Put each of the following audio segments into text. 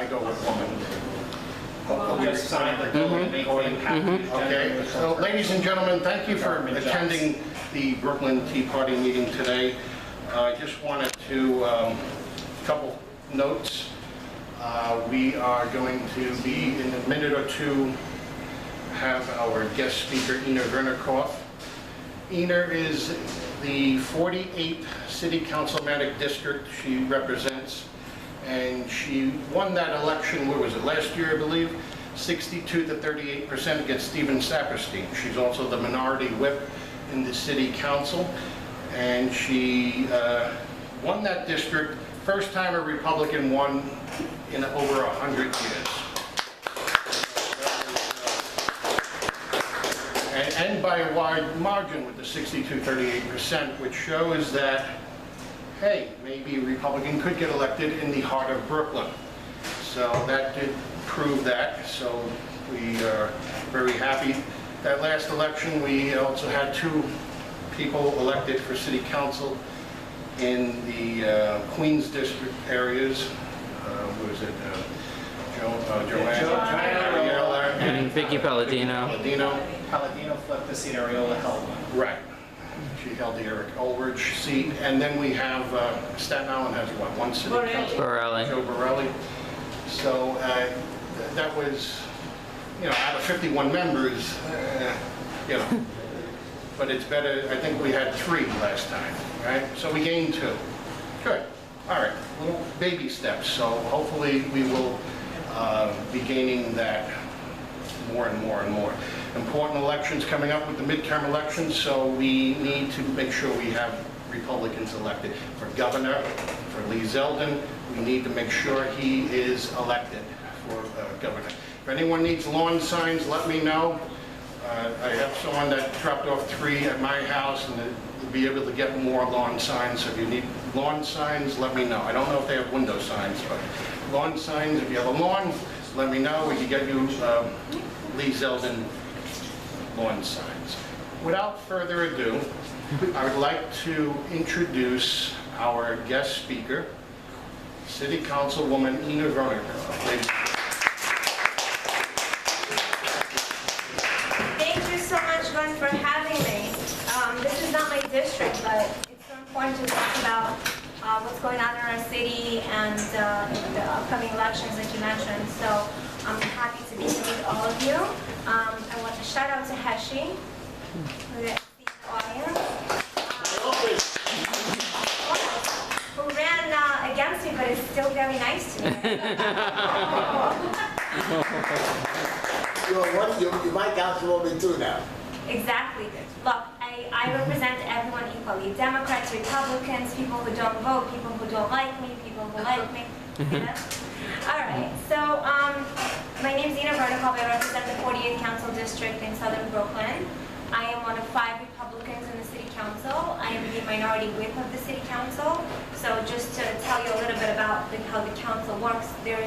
I go with woman. Just sign the voting package. Okay, so ladies and gentlemen, thank you for attending the Brooklyn Tea Party meeting today. I just wanted to, couple notes. We are going to be, in a minute or two, have our guest speaker, Inna Vernikov. Inna is the 48th City Councilmanic District she represents, and she won that election, what was it, last year, I believe, 62 to 38% against Stephen Saperstein. She's also the minority whip in the City Council, and she won that district, first time a Republican won in over 100 years. And by a wide margin with the 62-38%, which shows that, hey, maybe a Republican could get elected in the heart of Brooklyn. So that did prove that, so we are very happy. That last election, we also had 2 people elected for City Council in the Queens District areas. What was it? Joanna and Vicky Palladino. Palladino flipped the seat, Areola held one. Right. She held the Eric Ulrich seat. And then we have, Staten Island has what, one city council? Borelli. Joe Borelli. So that was, you know, out of 51 members, you know. But it's better, I think we had 3 last time, right? So we gained 2. Good. All right, little baby steps. So hopefully we will be gaining that more and more and more. Important elections coming up with the midterm elections, so we need to make sure we have Republicans elected. For governor, for Lee Zeldin, we need to make sure he is elected for governor. If anyone needs lawn signs, let me know. I have someone that dropped off 3 at my house, and we'll be able to get more lawn signs. So if you need lawn signs, let me know. I don't know if they have window signs, but lawn signs, if you have a lawn, let me know. We can get you Lee Zeldin lawn signs. Without further ado, I would like to introduce our guest speaker, City Councilwoman Inna Vernikov. Ladies. Thank you so much, Glenn, for having me. This is not my district, but it's so important to talk about what's going on in our city and the upcoming elections that you mentioned. So I'm happy to be here with all of you. I want to shout out to Heshi, who is in the audience, who ran against me, but is still very nice to me. You're my councilwoman too now. Exactly. Look, I represent everyone equally. Democrats, Republicans, people who don't vote, people who don't like me, people who like me. You know? All right, so my name is Inna Vernikov. I represent the 48th Council District in Southern Brooklyn. I am one of 5 Republicans in the City Council. I am the minority whip of the City Council. So just to tell you a little bit about how the council works, there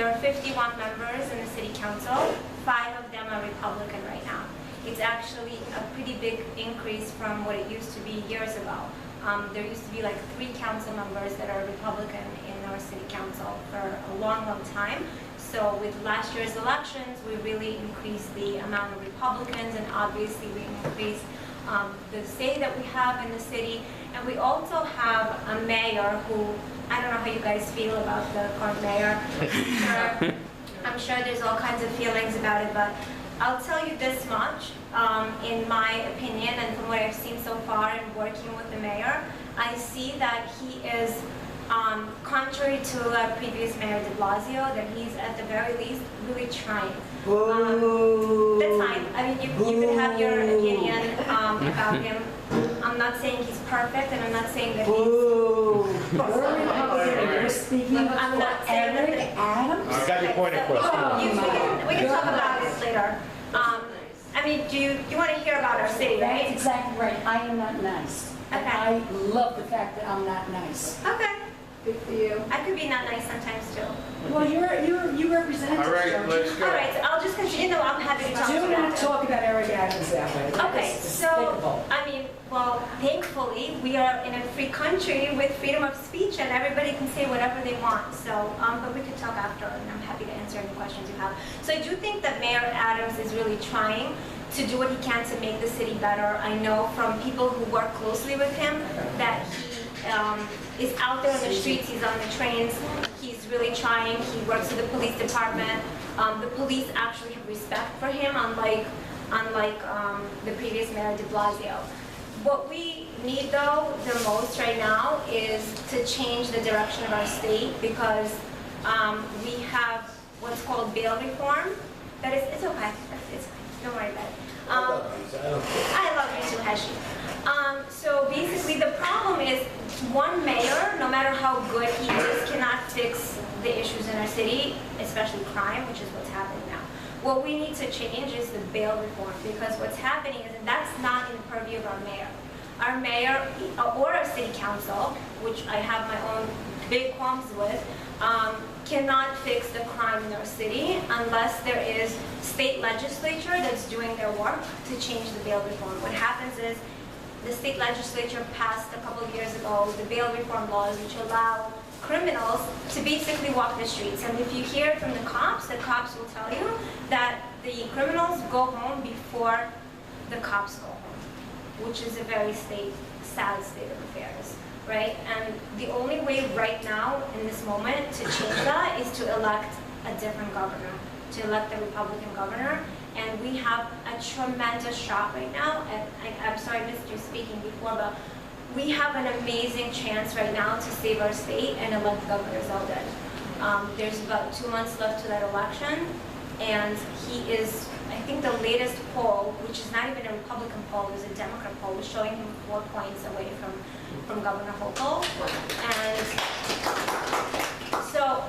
are 51 members in the City Council. 5 of them are Republican right now. It's actually a pretty big increase from what it used to be years ago. There used to be like 3 council members that are Republican in our City Council for a long, long time. So with last year's elections, we really increased the amount of Republicans, and obviously we increased the say that we have in the city. And we also have a mayor who, I don't know how you guys feel about the current mayor. I'm sure there's all kinds of feelings about it, but I'll tell you this much, in my opinion and from what I've seen so far in working with the mayor, I see that he is, contrary to our previous mayor de Blasio, that he's at the very least really trying. That's fine. I mean, you can have your opinion about him. I'm not saying he's perfect, and I'm not saying that he's... You're speaking I'm not saying that... Eric Adams? I got your point across. We can talk about this later. I mean, do you want to hear about our city, right? That's exactly right. I am not nice. And Okay. I love the fact that I'm not nice. Okay. Good for you. I could be not nice sometimes too. Well, you represent us. All right, let's go. All right, so I'll just continue. No, I'm happy to talk Do about not it. talk about Eric Adams that way. That Okay, is so, despicable. I mean, well, thankfully, we are in a free country with freedom of speech, and everybody can say whatever they want. So, but we could talk after on questions you have. So I do think that Mayor Adams is really trying to do what he can to make the city better. I know from people who work closely with him that he is out there on the streets, he's on the trains, he's really trying, he works with the police department. The police actually have respect for him, unlike the previous Mayor de Blasio. What we need though, the most right now, is to change the direction of our state because we have what's called bail reform. That is, it's okay, it's fine, don't worry about it. I love you too, Heshi. So basically the problem is one mayor, no matter how good he is, cannot fix the issues in our city, especially crime, which is what's happening now. What we need to change is the bail reform because what's happening is that that's not in the purview of our mayor. Our mayor or our city council, which I have my own big qualms with, cannot fix the crime in our city unless there is state legislature that's doing their work to change the bail reform. What happens is the state legislature passed a couple of years ago the bail reform laws which allow criminals to basically walk the streets. And if you hear from the cops will tell you that the criminals go home before the cops go home, which is a very sad state of affairs, right? And the only way right now in this moment to change that is to elect a different governor, to elect a Republican governor. And we have a tremendous shot right now. And I'm sorry I missed you speaking before, but we have an amazing chance right now to save our state and elect Governor Zeldin. There's about 2 months left to that election, and he is, I think the latest poll, which is not even a Republican poll, it was a Democrat poll, was showing him 4 points away from Governor Hochul. And so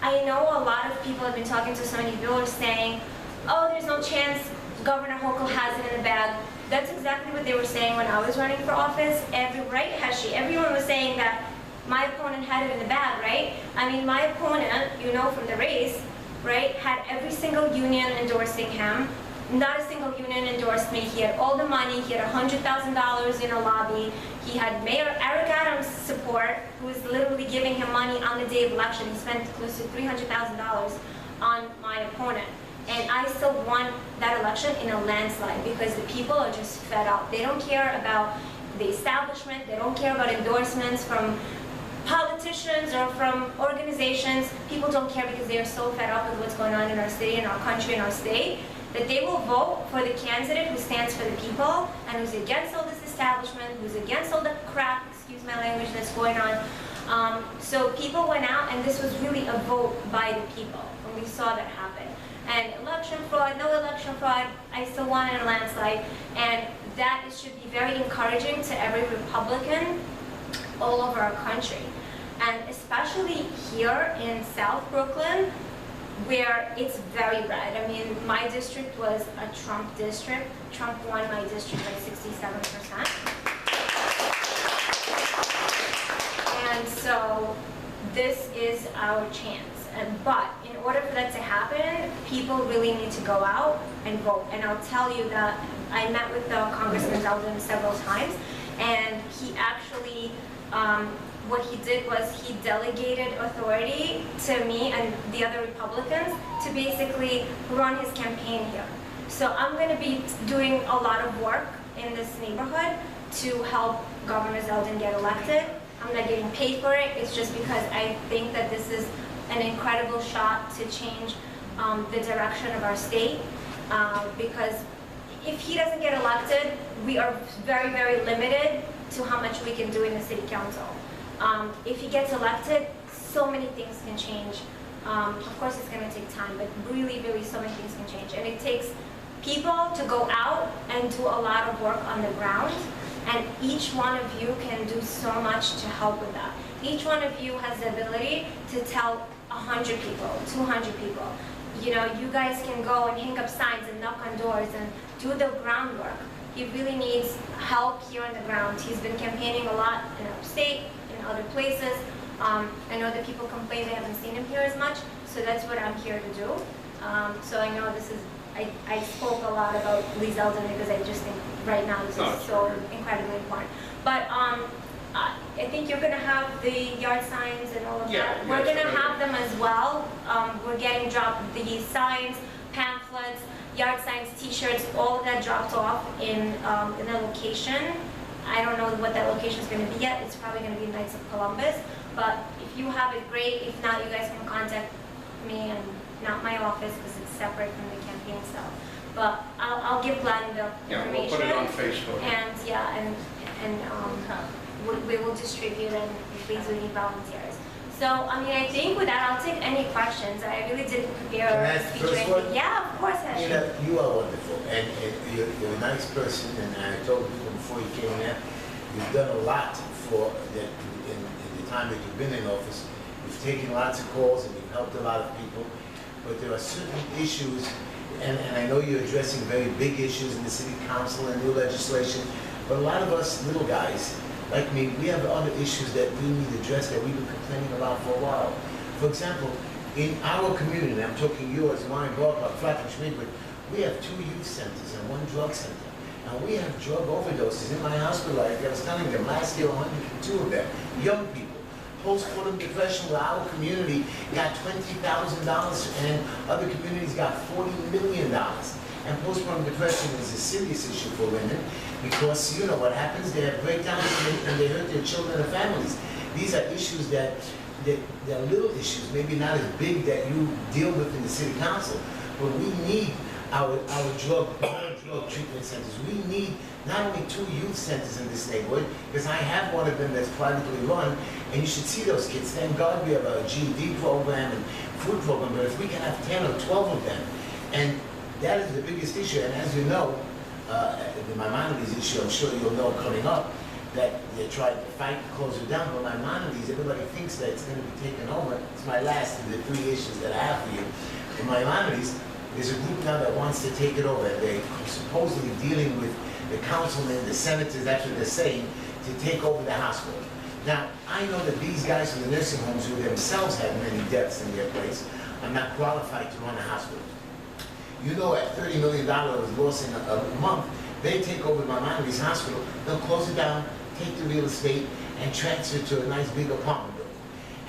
I know a lot of people have been talking to so many people are saying, oh, there's no chance Governor Hochul has it in the bag. That's exactly what they were saying when I was running for office. Right, Heshi? Everyone was saying that my opponent had it in the bag, right? I mean, my opponent, you know from the race, right, had every single union endorsing him. Not a single union endorsed me. He had all the money. He had $100,000 in a lobby. He had Mayor Eric Adams' support, who was literally giving him money on the day of election. He spent close to $300,000 on my opponent. And I still won that election in a landslide because the people are just fed up. They don't care about the establishment. They don't care about endorsements from politicians or from organizations. People don't care because they are so fed up with what's going on in our city, in our country, in our state, that they will vote for the candidate who stands for the people and who's against all this establishment, who's against all the crap, excuse my language, that's going on. So people went out, and this was really a vote by the people when we saw that happen. And election fraud, no election fraud, I still won in a landslide. And that should be very encouraging to every Republican all over our country. And especially here in South Brooklyn, where it's very red. I mean, my district was a Trump district. Trump won my district by 67%. And so this is our chance. But in order for that to happen, people really need to go out and vote. And I'll tell you that I met with Congressman Zeldin several times, and he actually, what he did was he delegated authority to me and the other Republicans to basically run his campaign here. So I'm going to be doing a lot of work in this neighborhood to help Governor Zeldin get elected. I'm not getting paid for it. It's just because I think that this is an incredible shot to change the direction of our state. Because if he doesn't get elected, we are very, very limited to how much we can do in the city council. If he gets elected, so many things can change. Of course, it's going to take time, but really, really, so many things can change. And it takes people to go out and do a lot of work on the ground. And each one of you can do so much to help with that. Each one of you has the ability to tell 100 people, 200 people. You know, you guys can go and hang up signs and knock on doors and do the groundwork. He really needs help here on the ground. He's been campaigning a lot in our state, in other places. I know that people complain they haven't seen him here as much, so that's what I'm here to do. So I know this is, I spoke a lot about Lee Zeldin because I just think right now this is so incredibly important. But I think you're going to have the yard signs and all of that. We're going to have them as well. we're getting dropped the signs, pamphlets, yard signs, T-shirts, all of that dropped off in a location. I don't know what that location is going to be yet. It's probably going to be Knights of Columbus. But if you have it, great. If not, you guys can contact me and not my office because it's separate from the campaign stuff. But I'll give Glenn the Yeah, we'll information. put it on Facebook. And yeah, and we will distribute and please we need volunteers. So I mean, I think with that, I'll take any questions. I really didn't prepare Can I a ask the speech or first anything. one? Yeah, of course, Ashley. You know, you are wonderful, and you're a nice person, and I told people before you came here, you've done a lot for that in the time that you've been in office. You've taken lots of calls and you've helped a lot of people, but there are certain issues, and I know you're addressing very big issues in the city council and new legislation, but a lot of us little guys, like me, we have other issues that we need addressed that we've been complaining about for a while. For example, in our community, and I'm talking yours, mine, Broadpark, Flatbush, Midwood, we have 2 youth centers and 1 drug center. And we have drug overdoses in my hospital. Like I was telling them last year, 102 of them, young people. Postpartum depression, where our community got $20,000 and other communities got $40 million. And postpartum depression is a serious issue for women because you know what happens, they have breakdowns and they hurt their children and families. These are issues that they're little issues, maybe not as big that you deal with in the city council, but we need our drug treatment centers. We need not only 2 youth centers in this neighborhood, because I have one of them that's privately run, and you should see those kids. Thank God we have a GED program and food program, but if we can have 10 or 12 of them, and that is the biggest issue, and as you know, the Maimonides issue, I'm sure you'll know coming up, that they tried to fight to close it down, but Maimonides, everybody thinks that it's going to be taken over. It's my last of the 3 issues that I have for you. In Maimonides, there's a group now that wants to take it over. They're supposedly dealing with the councilmen, the senators, that's what they're saying, to take over the hospital. Now, I know that these guys from the nursing homes who themselves have many deaths in their place are not qualified to run a hospital. You know, at $30 million loss in a month, they take over Maimonides Hospital, they'll close it down, take the real estate, and transfer it to a nice big apartment building.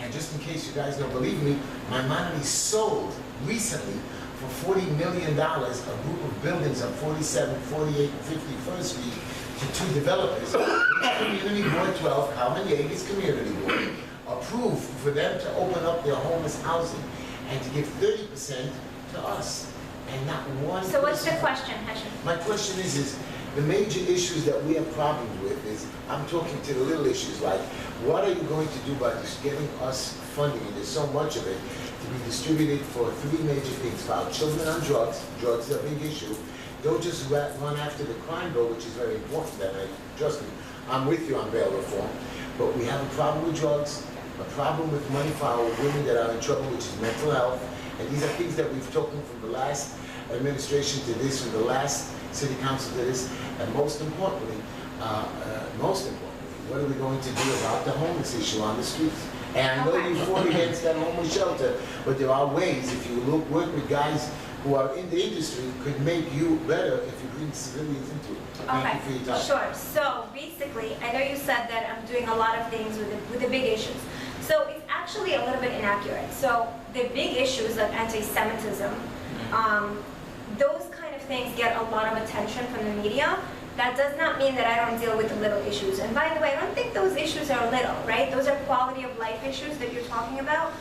And just in case you guys don't believe me, Maimonides sold recently for $40 million a group of buildings on 47, 48, and 51st Street to 2 developers. Community Board 12, Carmen Yeager's Community Board, approved for them to open up their homeless housing and to give 30% to us. And not one So what's the person. question, Heshen? My question is the major issues that we have problems with is, I'm talking to the little issues like, what are you going to do by just getting us funding, and there's so much of it, to be distributed for 3 major things, for our children on drugs, drugs are a big issue. Don't just run after the crime bill, which is very important, and trust me, I'm with you on bail reform, but we have a problem with drugs, a problem with money for our women that are in trouble, which is mental health, and these are things that we've taken from the last administration to this, from the last city council to this, and most importantly, what are we going to do about the homeless issue on the streets? And I know you fought against that homeless shelter, but there are ways, if you work with guys who are in the industry, could make you better if you bring civilians into it. Thank you for your time. Sure. So basically, I know you said that I'm doing a lot of things with the big issues. So it's actually a little bit inaccurate. So the big issues like anti-Semitism, those kind of things get a lot of attention from the media. That does not mean that I don't deal with the little issues. And by the way, I don't think those issues are little, right? Those are quality of life issues that you're talking about.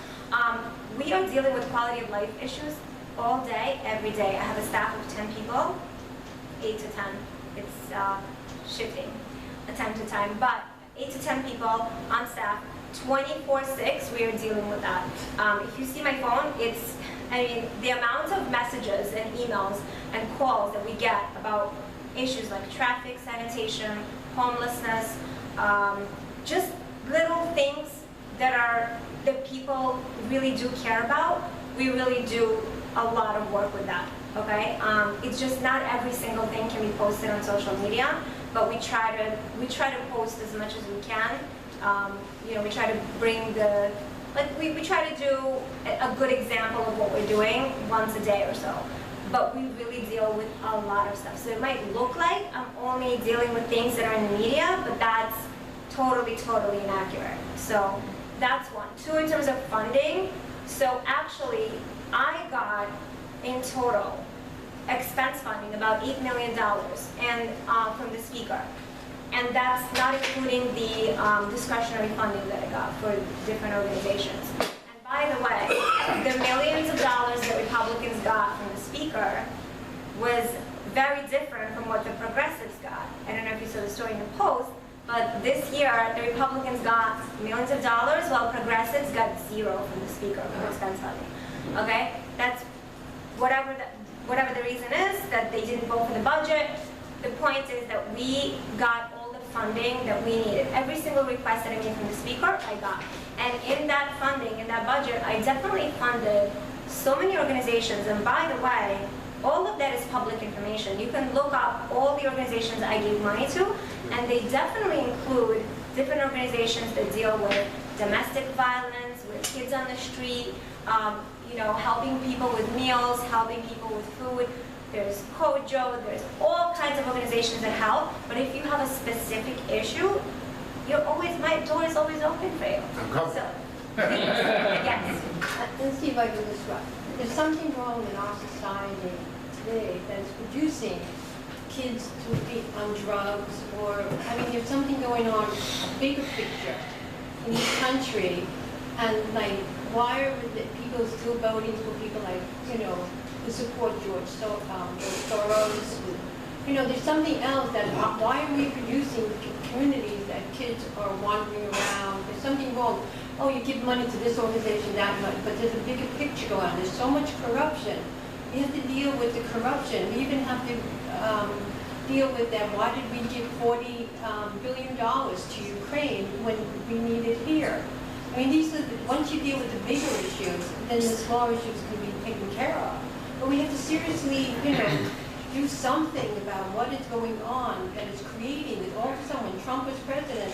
We are dealing with quality of life issues all day, every day. I have a staff of 10 people, 8 to 10. It's shifting, 10 to time, but 8 to 10 people on staff, 24/6, we are dealing with that. If you see my phone, the amount of messages and emails and calls that we get about issues like traffic, sanitation, homelessness, just little things that people really do care about. We really do a lot of work with that, okay? It's just not every single thing can be posted on social media, but we try to post as much as we can. We try to bring we try to do a good example of what we're doing once a day or so. But we really deal with a lot of stuff. So it might look like I'm only dealing with things that are in the media, but that's totally, totally inaccurate. So that's one. 2, in terms of funding, So actually, I got in total expense funding about $8 million and from the speaker. And that's not including the discretionary funding that I got for different organizations. And by the way, the millions of dollars that Republicans got from the speaker was very different from what the progressives got. I don't know if you saw the story in the Post, but this year the Republicans got millions of dollars while progressives got zero from the speaker for expense funding. Okay? That's whatever the reason is that they didn't vote for the budget. The point is that we got all the funding that we needed. Every single request that I made from the speaker, I got. And in that funding, in that budget, I definitely funded so many organizations. And by the way, all of that is public information. You can look up all the organizations I gave money to, and they definitely include different organizations that deal with domestic violence, with kids on the street, you know, helping people with meals, helping people with food. There's COJO, there's all kinds of organizations that help, but if you have a specific issue, my door is always open for you. I'm covered. So, yes. Let's see if I can disrupt. There's something wrong in our society today that's producing kids to be on drugs, or, I mean, there's something going on, a bigger picture in this country, and like, why are people still voting for people like, you know, who support George Soros? You know, there's something else that, why are we producing communities that kids are wandering around? There's something wrong. Oh, you give money to this organization, that much, but there's a bigger picture going on. There's so much corruption. We have to deal with the corruption. We even have to deal with that. Why did we give $40 billion to Ukraine when we need it here? I mean, these are once you deal with the bigger issues, then the smaller issues can be taken care of. But we have to seriously, you know, do something about what is going on that is creating it. All of a sudden, when Trump was president,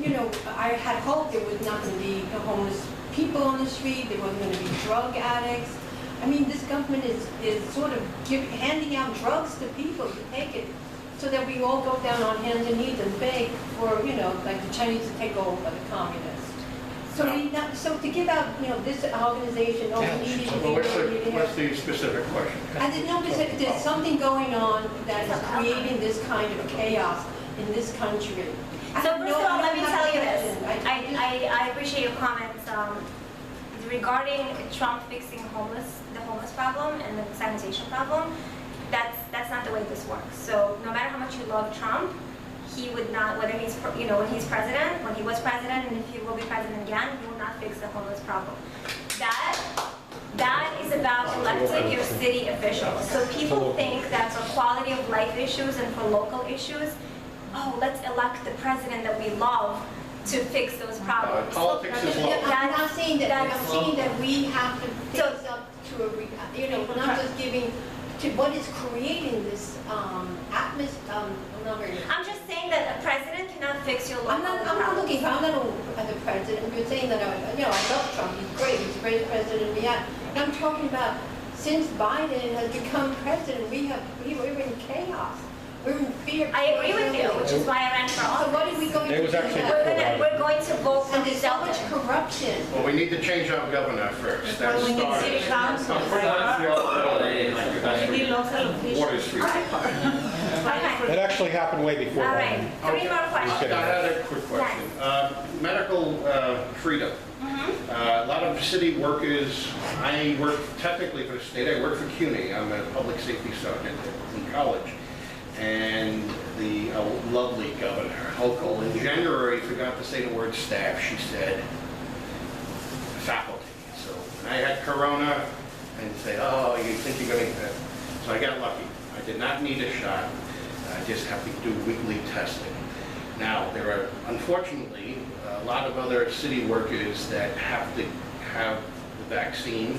you know, I had hoped there was not going to be homeless people on the street, there wasn't going to be drug addicts. I mean, this government is sort of handing out drugs to people to take it, so that we all go down on hands and knees and beg for, you know, like the Chinese to take over by the communists. So to give out, you know, this organization, oh, we need it, So what's the specific question? I didn't know there's something going on that is creating this kind of chaos in this country. So first of all, let me tell you this. I appreciate your comments regarding Trump fixing the homeless problem and the sanitation problem. That's not the way this works. So no matter how much you love Trump, he would not, whether he's, you know, when he was president, and if he will be president again, he will not fix the homeless problem. That is about electing your city officials. So people think that for quality of life issues and for local issues, oh, let's elect the president that we love to fix those problems. Politics is local. I'm not saying that, I'm saying that we have to fix up to a, you know, we're not just giving to what is creating this atmosphere. I'm just saying that a president cannot fix your local I'm not problems. looking for, I'm not as a president. You're saying that, you know, I love Trump, he's great, he's the greatest president we had. And I'm talking about since Biden has become president, we're in chaos. We're in fear. I agree with you, which is why I ran for So office. what are we going to do? We're going to vote for And there's so much Zelda. corruption. Well, we need to change our governor first. That's We need city council. We need local Water officials. Street. Okay. That actually happened way before All that. right, three more I questions. had a quick question. Medical freedom. A lot of city workers, I work technically for the state, I work for CUNY. I'm a public safety sergeant in college. And the lovely Governor Hochul in January forgot to say the word staff. She said faculty. So when I had corona and say, oh, you think you're going to, so I got lucky. I did not need a shot. I just have to do weekly testing. Now, there are, unfortunately, a lot of other city workers that have to have the vaccine,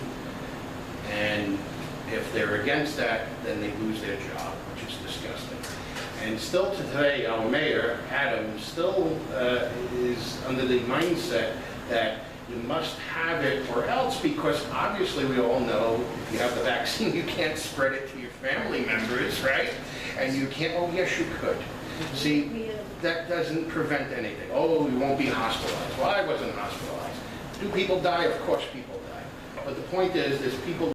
and if they're against that, then they lose their job, which is disgusting. And still to today, our mayor, Adam, still is under the mindset that you must have it or else, because obviously we all know if you have the vaccine, you can't spread it to your family members, right? And you can't, oh yes you could. See, that doesn't prevent anything. Oh, you won't be hospitalized. Well, I wasn't hospitalized. Do people die? Of course people die. But the point is, there's people